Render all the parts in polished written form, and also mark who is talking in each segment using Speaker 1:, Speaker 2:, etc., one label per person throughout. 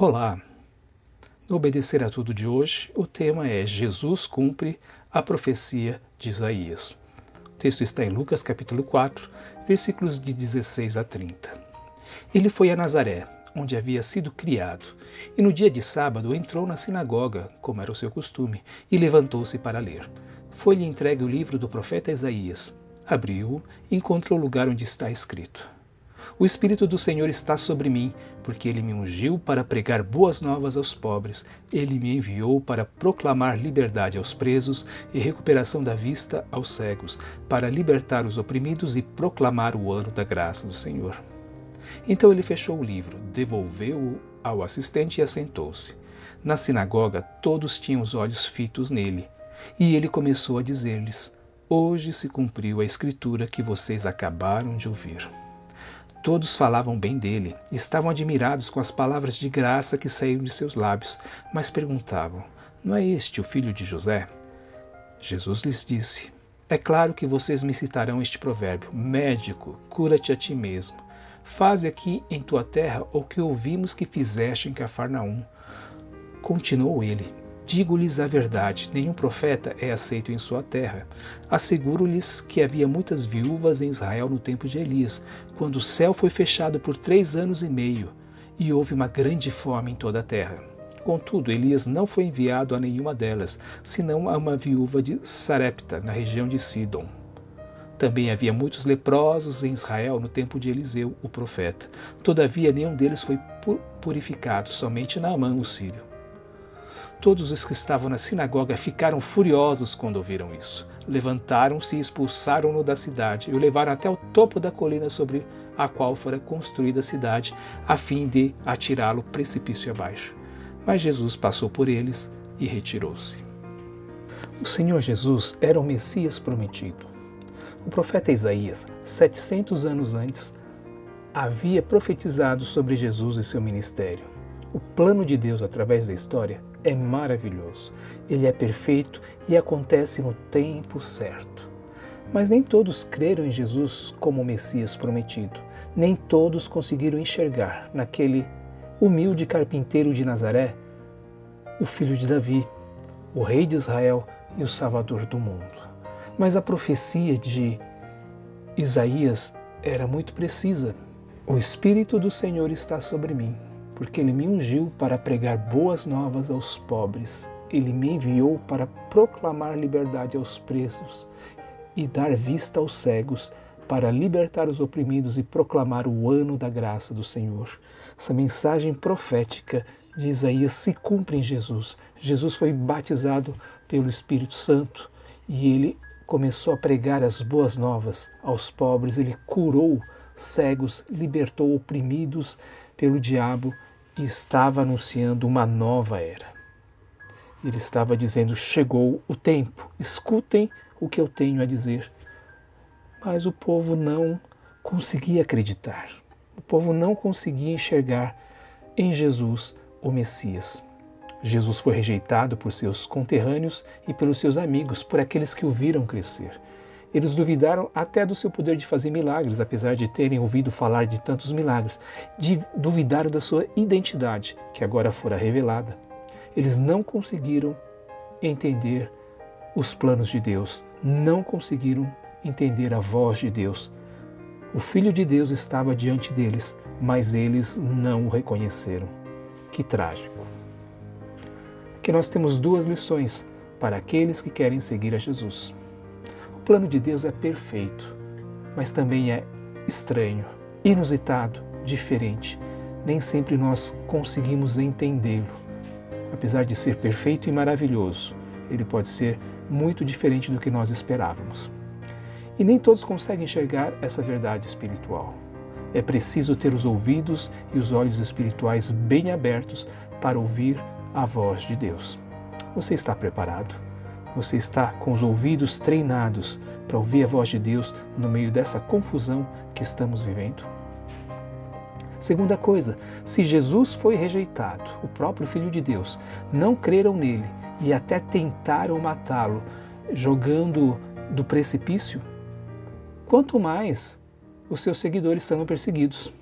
Speaker 1: Olá! No Obedecer a Tudo de hoje, o tema é Jesus cumpre a profecia de Isaías. O texto está em Lucas capítulo 4, versículos de 16 a 30. Ele foi a Nazaré, onde havia sido criado, e no dia de sábado entrou na sinagoga, como era o seu costume, e levantou-se para ler. Foi-lhe entregue o livro do profeta Isaías. Abriu-o e encontrou o lugar onde está escrito: O Espírito do Senhor está sobre mim, porque Ele me ungiu para pregar boas novas aos pobres. Ele me enviou para proclamar liberdade aos presos e recuperação da vista aos cegos, para libertar os oprimidos e proclamar o ano da graça do Senhor. Então ele fechou o livro, devolveu-o ao assistente e assentou-se. Na sinagoga, todos tinham os olhos fitos nele. E ele começou a dizer-lhes: Hoje se cumpriu a escritura que vocês acabaram de ouvir. Todos falavam bem dele, estavam admirados com as palavras de graça que saíram de seus lábios, mas perguntavam: Não é este o filho de José? Jesus lhes disse: É claro que vocês me citarão este provérbio: Médico, cura-te a ti mesmo. Faze aqui em tua terra o que ouvimos que fizeste em Cafarnaum. Continuou ele: Digo-lhes a verdade, nenhum profeta é aceito em sua terra. Asseguro-lhes que havia muitas viúvas em Israel no tempo de Elias, quando o céu foi fechado por 3 anos e meio, e houve uma grande fome em toda a terra. Contudo, Elias não foi enviado a nenhuma delas, senão a uma viúva de Sarepta, na região de Sidom. Também havia muitos leprosos em Israel no tempo de Eliseu, o profeta. Todavia, nenhum deles foi purificado, somente Naamã, o sírio. Todos os que estavam na sinagoga ficaram furiosos quando ouviram isso. Levantaram-se e expulsaram-no da cidade e o levaram até o topo da colina sobre a qual fora construída a cidade, a fim de atirá-lo precipício abaixo. Mas Jesus passou por eles e retirou-se. O Senhor Jesus era o Messias prometido. O profeta Isaías, 700 anos antes, havia profetizado sobre Jesus e seu ministério. O plano de Deus através da história é maravilhoso. Ele é perfeito e acontece no tempo certo. Mas nem todos creram em Jesus como o Messias prometido. Nem todos conseguiram enxergar naquele humilde carpinteiro de Nazaré o filho de Davi, o rei de Israel e o Salvador do mundo. Mas a profecia de Isaías era muito precisa. O Espírito do Senhor está sobre mim, porque Ele me ungiu para pregar boas novas aos pobres. Ele me enviou para proclamar liberdade aos presos e dar vista aos cegos, para libertar os oprimidos e proclamar o ano da graça do Senhor. Essa mensagem profética de Isaías se cumpre em Jesus. Jesus foi batizado pelo Espírito Santo e Ele começou a pregar as boas novas aos pobres. Ele curou cegos, libertou oprimidos pelo diabo e estava anunciando uma nova era. Ele estava dizendo: chegou o tempo, escutem o que eu tenho a dizer. Mas o povo não conseguia acreditar. O povo não conseguia enxergar em Jesus o Messias. Jesus foi rejeitado por seus conterrâneos e pelos seus amigos, por aqueles que o viram crescer. Eles duvidaram até do seu poder de fazer milagres, apesar de terem ouvido falar de tantos milagres. Duvidaram da sua identidade, que agora fora revelada. Eles não conseguiram entender os planos de Deus, não conseguiram entender a voz de Deus. O Filho de Deus estava diante deles, mas eles não o reconheceram. Que trágico! Aqui nós temos 2 lições para aqueles que querem seguir a Jesus. O plano de Deus é perfeito, mas também é estranho, inusitado, diferente. Nem sempre nós conseguimos entendê-lo. Apesar de ser perfeito e maravilhoso, ele pode ser muito diferente do que nós esperávamos. E nem todos conseguem enxergar essa verdade espiritual. É preciso ter os ouvidos e os olhos espirituais bem abertos para ouvir a voz de Deus. Você está preparado? Você está com os ouvidos treinados para ouvir a voz de Deus no meio dessa confusão que estamos vivendo? Segunda coisa, se Jesus foi rejeitado, o próprio Filho de Deus, não creram nele e até tentaram matá-lo, jogando do precipício, quanto mais os seus seguidores serão perseguidos.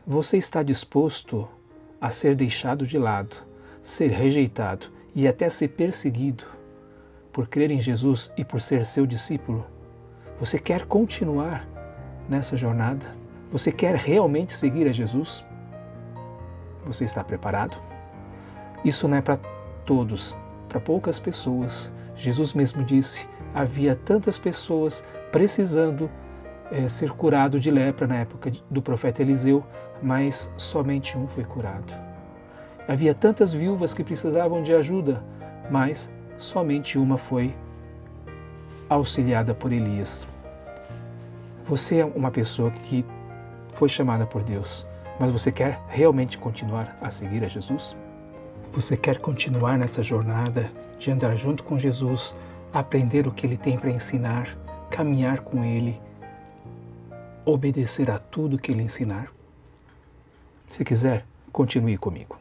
Speaker 1: Você está disposto a ser deixado de lado, ser rejeitado e até ser perseguido por crer em Jesus e por ser seu discípulo? Você quer continuar nessa jornada? Você quer realmente seguir a Jesus? Você está preparado? Isso não é para todos, para poucas pessoas. Jesus mesmo disse, havia tantas pessoas precisando ser curado de lepra na época do profeta Eliseu, mas somente um foi curado. Havia tantas viúvas que precisavam de ajuda, mas somente uma foi auxiliada por Elias. Você é uma pessoa que foi chamada por Deus, mas você quer realmente continuar a seguir a Jesus? Você quer continuar nessa jornada de andar junto com Jesus, aprender o que Ele tem para ensinar, caminhar com Ele, obedecer a tudo que Ele ensinar? Se quiser, continue comigo.